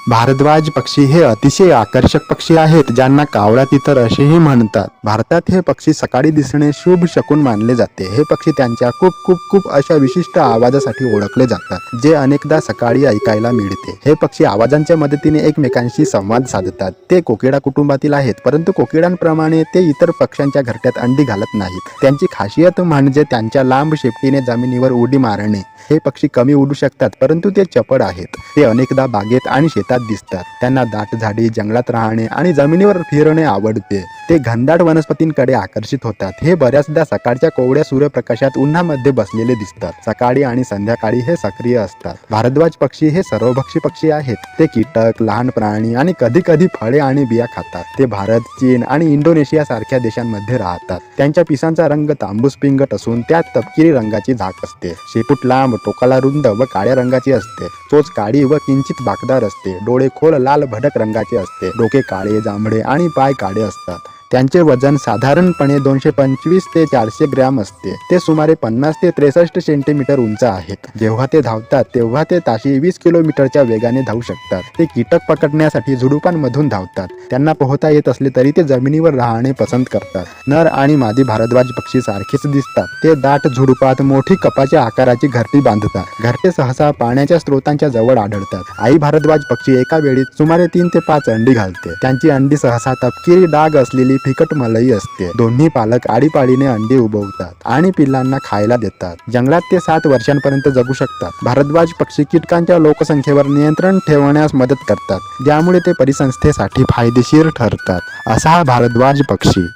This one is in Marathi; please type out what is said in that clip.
भारद्वाज पक्षी हे अतिशय आकर्षक पक्षी आहेत, ज्यांना कावळा तितर असेही म्हणतात. भारतात हे पक्षी सकाळी दिसणे शुभ शकून मानले जाते. हे पक्षी त्यांच्या खूप खूप खूप अशा विशिष्ट आवाजासाठी ओळखले जातात, जे अनेकदा सकाळी ऐकायला मिळते. हे पक्षी आवाजांच्या मदतीने एकमेकांशी संवाद साधतात. ते कोकिळा कुटुंबातील आहेत, परंतु कोकिळांप्रमाणे ते इतर पक्ष्यांच्या घरट्यात अंडी घालत नाहीत. त्यांची खासियत म्हणजे त्यांच्या लांब शेपटीने जमिनीवर उडी मारणे. हे पक्षी कमी उडू शकतात, परंतु ते चपळ आहेत. ते अनेकदा बागेत आणि शेतात दिसतात. त्यांना दाट झाडी, जंगलात राहणे आणि जमिनीवर फिरणे आवडते. ते घनदाट वनस्पतींकडे आकर्षित होतात. हे बऱ्याचदा सकाळच्या कोवळ्या सूर्यप्रकाशात उन्हामध्ये बसलेले दिसतात. सकाळी आणि संध्याकाळी हे सक्रिय असतात. भारद्वाज पक्षी हे सर्वभक्षी पक्षी आहेत. ते कीटक, लहान प्राणी आणि कधी कधी फळे आणि बिया खातात. ते भारत, चीन आणि इंडोनेशिया सारख्या देशांमध्ये राहतात. त्यांच्या पिसांचा रंग तांबूस पिंगट असून त्यात तपकिरी रंगाची झाक असते. शेपूट लांब, टोकाला रुंद व काळ्या रंगाची असते. चोच काळी व किंचित बाकदार असते. डोळे खोल लाल भडक रंगाचे असते. डोके काळे, जांभळे आणि पाय काळे असतात. त्यांचे वजन साधारणपणे 225 ते 400 ग्रॅम असते. ते सुमारे 50 ते 63 सेंटीमीटर उंच आहेत. जेव्हा ते धावतात तेव्हा ते ताशी 20 किलोमीटरच्या वेगाने धावू शकतात. ते कीटक पकडण्यासाठी झुडुपांमधून धावतात. त्यांना पोहता येत असले तरी ते जमिनीवर राहणे पसंत करतात. नर आणि मादी भारद्वाज पक्षी सारखेच दिसतात. ते दाट झुडुपात मोठी कपाच्या आकाराची घरटी बांधतात. घरटे सहसा पाण्याच्या स्रोतांच्या जवळ आढळतात. आई भारद्वाज पक्षी एका वेळी सुमारे 3 ते 5 अंडी घालते. त्यांची अंडी सहसा तपकिरी डाग असलेली फिकट मलई असते. दोन्ही पालक आडीपाडीने अंडी उबवतात आणि पिल्लांना खायला देतात. जंगलात ते 7 वर्षांपर्यंत जगू शकतात. भारद्वाज पक्षी कीटकांच्या लोकसंख्येवर नियंत्रण ठेवण्यास मदत करतात, ज्यामुळे ते परिसंस्थेसाठी फायदेशीर ठरतात. असा हा भारद्वाज पक्षी.